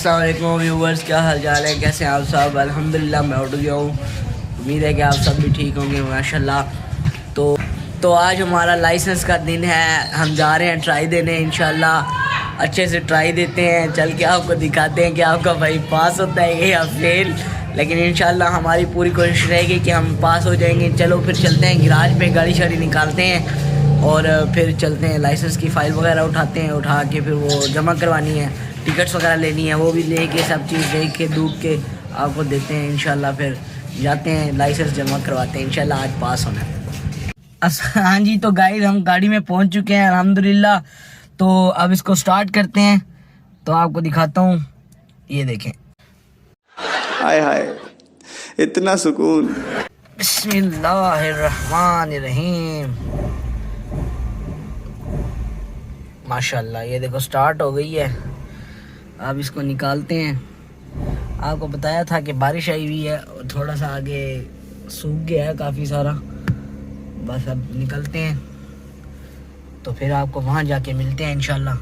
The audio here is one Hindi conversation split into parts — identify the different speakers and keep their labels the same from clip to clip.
Speaker 1: अस्सलाम वालेकुम व्यूवर्स, क्या हाल चाल है, कैसे हैं आप सब। अल्हम्दुलिल्लाह मैं उठ गया हूँ। उम्मीद है कि आप सब भी ठीक होंगे माशाल्लाह। तो आज हमारा लाइसेंस का दिन है। हम जा रहे हैं ट्राई देने इंशाल्लाह। अच्छे से ट्राई देते हैं, चल के आपको दिखाते हैं कि आपका भाई पास होता है या फेल। लेकिन इंशाल्लाह हमारी पूरी कोशिश रहेगी कि हम पास हो जाएंगे। चलो फिर चलते हैं गैराज पे, गाड़ी शाड़ी निकालते हैं और फिर चलते हैं। लाइसेंस की फ़ाइल वगैरह उठाते हैं, उठा के फिर वो जमा करवानी है, टिकट्स वगैरह लेनी है, वो भी लेके सब चीज़ देख के दूख के आपको देते हैं इंशाल्लाह। फिर जाते हैं लाइसेंस जमा करवाते हैं, इंशाल्लाह आज पास होना है। हाँ जी, तो गाइस हम गाड़ी में पहुंच चुके हैं अल्हम्दुलिल्लाह। तो अब इसको स्टार्ट करते हैं, तो आपको दिखाता हूँ। ये देखें,
Speaker 2: हाय हाय इतना सुकून।
Speaker 1: बिस्मिल्लाहिर्रहमानिर्रहीम। माशाल्लाह ये देखो स्टार्ट हो गई है। अब इसको निकालते हैं। आपको बताया था कि बारिश आई हुई है और थोड़ा सा आगे सूख गया है काफ़ी सारा। बस अब निकलते हैं, तो फिर आपको वहाँ जाके मिलते हैं इंशाल्लाह।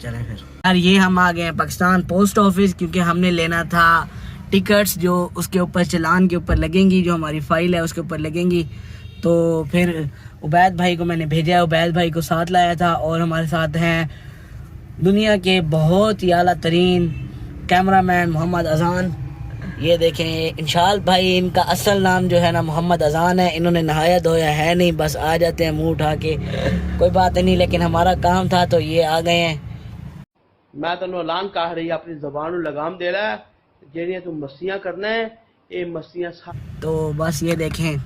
Speaker 1: चलें फिर। यार ये हम आ गए हैं पाकिस्तान पोस्ट ऑफिस, क्योंकि हमने लेना था टिकट्स जो उसके ऊपर चालान के ऊपर लगेंगी, जो हमारी फ़ाइल है उसके ऊपर लगेंगी। तो फिर उबैद भाई को मैंने भेजा है, उबैद भाई को साथ लाया था। और हमारे साथ हैं दुनिया के बहुत ही आला तरीन कैमरामैन मोहम्मद अजान। ये देखें इंशाल भाई, इनका असल नाम जो है ना मोहम्मद अजान है। इन्होंने नहाया धोया है नहीं, बस आ जाते हैं मुंह उठा के, कोई बात नहीं। लेकिन हमारा काम था तो ये आ गए हैं।
Speaker 3: मैं तेन ऐलान कर रही अपनी जबान लगाम दे रहा है, जेड़ियां तू मस्तियां करना है ये मस्तियां।
Speaker 1: तो बस ये देखें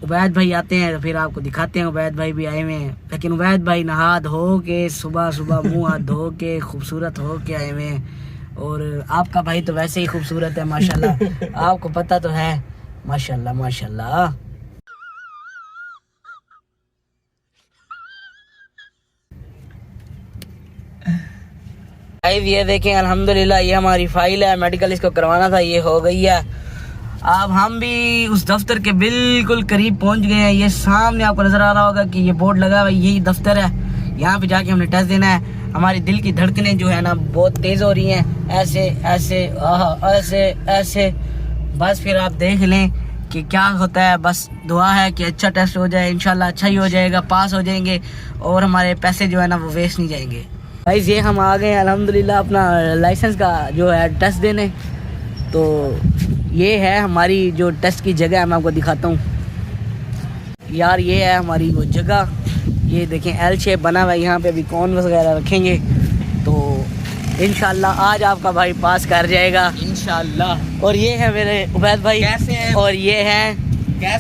Speaker 1: उबैद भाई आते हैं, तो फिर आपको दिखाते हैं। उबैद भाई भी आए हुए हैं, लेकिन उबैद भाई नहा धो के सुबह सुबह मुंह हाथ धो के खूबसूरत हो के आए हुए हैं। और आपका भाई तो वैसे ही खूबसूरत है माशाल्लाह। आपको पता तो है माशाल्लाह माशाल्लाह। ये देखें अल्हम्दुलिल्लाह ये हमारी फाइल है, मेडिकल इसको करवाना था, ये हो गई है। अब हम भी उस दफ्तर के बिल्कुल करीब पहुंच गए हैं। ये सामने आपको नजर आ रहा होगा कि ये बोर्ड लगा हुआ है, यही दफ्तर है। यहाँ पे जाके हमने टेस्ट देना है। हमारी दिल की धड़कनें जो है ना बहुत तेज़ हो रही हैं, ऐसे ऐसे ऐसे ऐसे। बस फिर आप देख लें कि क्या होता है। बस दुआ है कि अच्छा टेस्ट हो जाए, इंशाल्लाह अच्छा ही हो जाएगा, पास हो जाएंगे और हमारे पैसे जो है ना वो वेस्ट नहीं जाएंगे। भाई ये हम आ गए अल्हम्दुलिल्लाह अपना लाइसेंस का जो है टेस्ट देने। तो ये है हमारी जो टेस्ट की जगह है, मैं आपको दिखाता हूँ। यार ये है हमारी वो जगह, ये देखें एल शेप बना हुआ है। यहाँ पे अभी कौन वगैरह रखेंगे, तो इंशाल्लाह आज आपका भाई पास कर जाएगा इंशाल्लाह। और ये है मेरे उबैद भाई, कैसे हैं? और ये है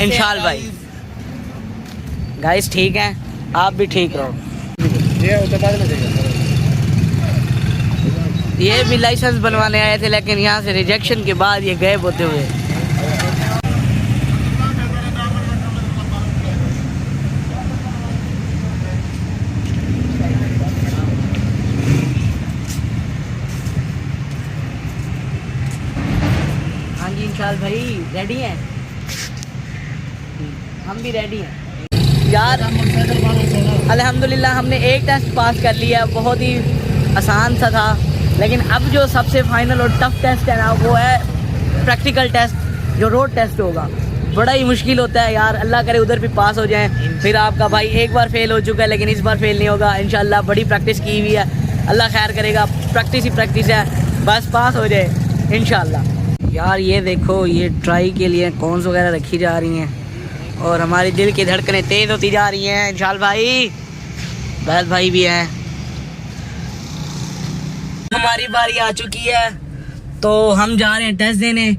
Speaker 1: इंशाल भाई। गाइस ठीक है, आप भी ठीक रहो। ये भी लाइसेंस बनवाने आए थे, लेकिन यहाँ से रिजेक्शन के बाद ये गायब होते हुए। हाँ जी इंशाल भाई रेडी हैं, हम भी रेडी हैं। यार अल्हम्दुलिल्लाह हमने एक टेस्ट पास कर लिया, बहुत ही आसान सा था। लेकिन अब जो सबसे फाइनल और टफ टेस्ट है ना वो है प्रैक्टिकल टेस्ट, जो रोड टेस्ट होगा। बड़ा ही मुश्किल होता है यार, अल्लाह करे उधर भी पास हो जाए। फिर आपका भाई एक बार फेल हो चुका है, लेकिन इस बार फेल नहीं होगा इंशाल्लाह। बड़ी प्रैक्टिस की हुई है, अल्लाह खैर करेगा। प्रैक्टिस ही प्रैक्टिस है, बस पास हो जाए इंशाल्लाह। यार ये देखो, ये ट्राई के लिए कॉन्स वगैरह रखी जा रही हैं और हमारी दिल की धड़कनें तेज़ होती जा रही हैं। इंशाल भाई, बैल भाई भी हैं। हमारी बारी आ चुकी है, तो हम जा रहे हैं टेस्ट देने।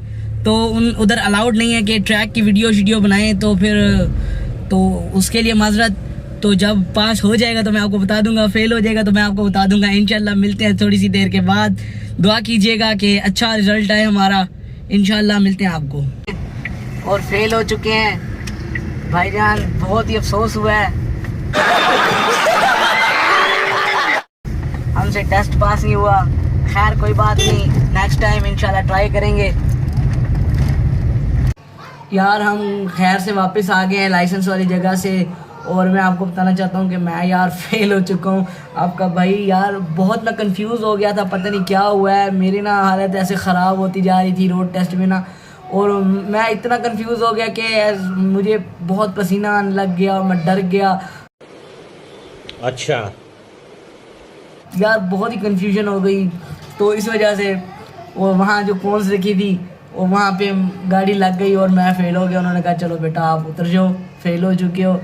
Speaker 1: तो उधर अलाउड नहीं है कि ट्रैक की वीडियो बनाएं, तो फिर तो उसके लिए माजरत। तो जब पास हो जाएगा तो मैं आपको बता दूंगा, फेल हो जाएगा तो मैं आपको बता दूंगा इंशाल्लाह। मिलते हैं थोड़ी सी देर के बाद। दुआ कीजिएगा कि अच्छा रिजल्ट आए हमारा, इंशाल्लाह मिलते हैं आपको। और फेल हो चुके हैं भाईजान, बहुत ही अफसोस हुआ है। हमसे टेस्ट पास नहीं हुआ, खैर कोई बात नहीं, नेक्स्ट टाइम इंशाल्लाह ट्राई करेंगे। यार हम खैर से वापस आ गए हैं लाइसेंस वाली जगह से। और मैं आपको बताना चाहता हूँ कि मैं यार फेल हो चुका हूँ। आपका भाई यार बहुत मैं कंफ्यूज हो गया था, पता नहीं क्या हुआ है, मेरी ना हालत ऐसे ख़राब होती जा रही थी रोड टेस्ट में ना, और मैं इतना कंफ्यूज हो गया कि मुझे बहुत पसीना आने लग गया और मैं डर गया।
Speaker 4: अच्छा
Speaker 1: यार बहुत ही कंफ्यूजन हो गई, तो इस वजह से वो वहाँ जो कोन्स रखी थी वो वहाँ पे गाड़ी लग गई और मैं फ़ेल हो गया। उन्होंने कहा चलो बेटा आप उतर जाओ, फ़ेल हो चुके हो।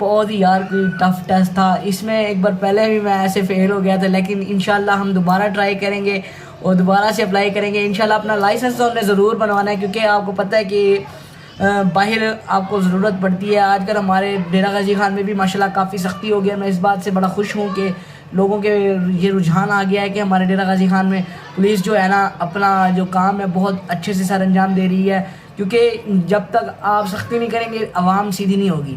Speaker 1: बहुत ही यार कोई टफ़ टेस्ट था। इसमें एक बार पहले भी मैं ऐसे फ़ेल हो गया था, लेकिन इंशाल्लाह हम दोबारा ट्राई करेंगे और दोबारा से अप्लाई करेंगे इंशाल्लाह। अपना लाइसेंस तो हमने ज़रूर बनवाना है, क्योंकि आपको पता है कि बाहर आपको ज़रूरत पड़ती है। आजकल हमारे डेरा गाजी खान में भी माशाल्लाह काफ़ी सख्ती हो गई है। मैं इस बात से बड़ा खुश हूँ कि लोगों के ये रुझान आ गया है कि हमारे डेरा गाजी खान में पुलिस जो है ना अपना जो काम है बहुत अच्छे से सर अंजाम दे रही है, क्योंकि जब तक आप सख्ती नहीं करेंगे आवाम सीधी नहीं होगी।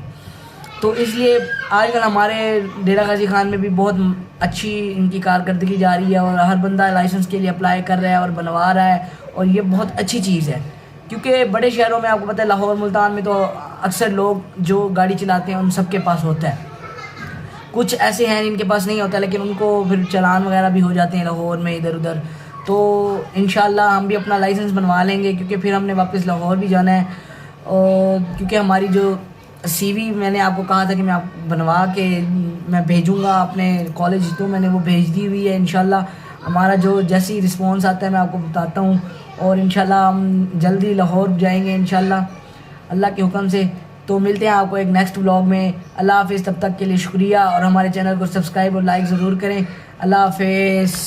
Speaker 1: तो इसलिए आजकल हमारे डेरा गाजी खान में भी बहुत अच्छी इनकी कारकर्दगी जा रही है और हर बंदा लाइसेंस के लिए अप्लाई कर रहा है और बनवा रहा है, और ये बहुत अच्छी चीज़ है। क्योंकि बड़े शहरों में आपको पता है लाहौर मुल्तान में तो अक्सर लोग जो गाड़ी चलाते हैं उन सबके पास होता है, कुछ ऐसे हैं जिनके पास नहीं होता, लेकिन उनको फिर चालान वगैरह भी हो जाते हैं लाहौर में इधर उधर। तो इंशाल्लाह हम भी अपना लाइसेंस बनवा लेंगे, क्योंकि फिर हमने वापस लाहौर भी जाना है। और क्योंकि हमारी जो CV मैंने आपको कहा था कि मैं आप बनवा के मैं भेजूँगा अपने कॉलेज, तो मैंने वो भेज दी हुई है। इंशाल्लाह हमारा जो जैसी रिस्पॉन्स आता है मैं आपको बताता हूँ, और इंशाल्लाह हम जल्दी लाहौर जाएंगे इंशाल्लाह अल्लाह के हुक्म से। तो मिलते हैं आपको एक नेक्स्ट व्लॉग में। अल्लाह हाफिज़, तब तक के लिए शुक्रिया, और हमारे चैनल को सब्सक्राइब और लाइक ज़रूर करें। अल्लाह हाफिज़।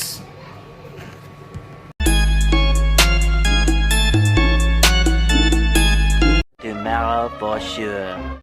Speaker 5: Tomorrow for sure.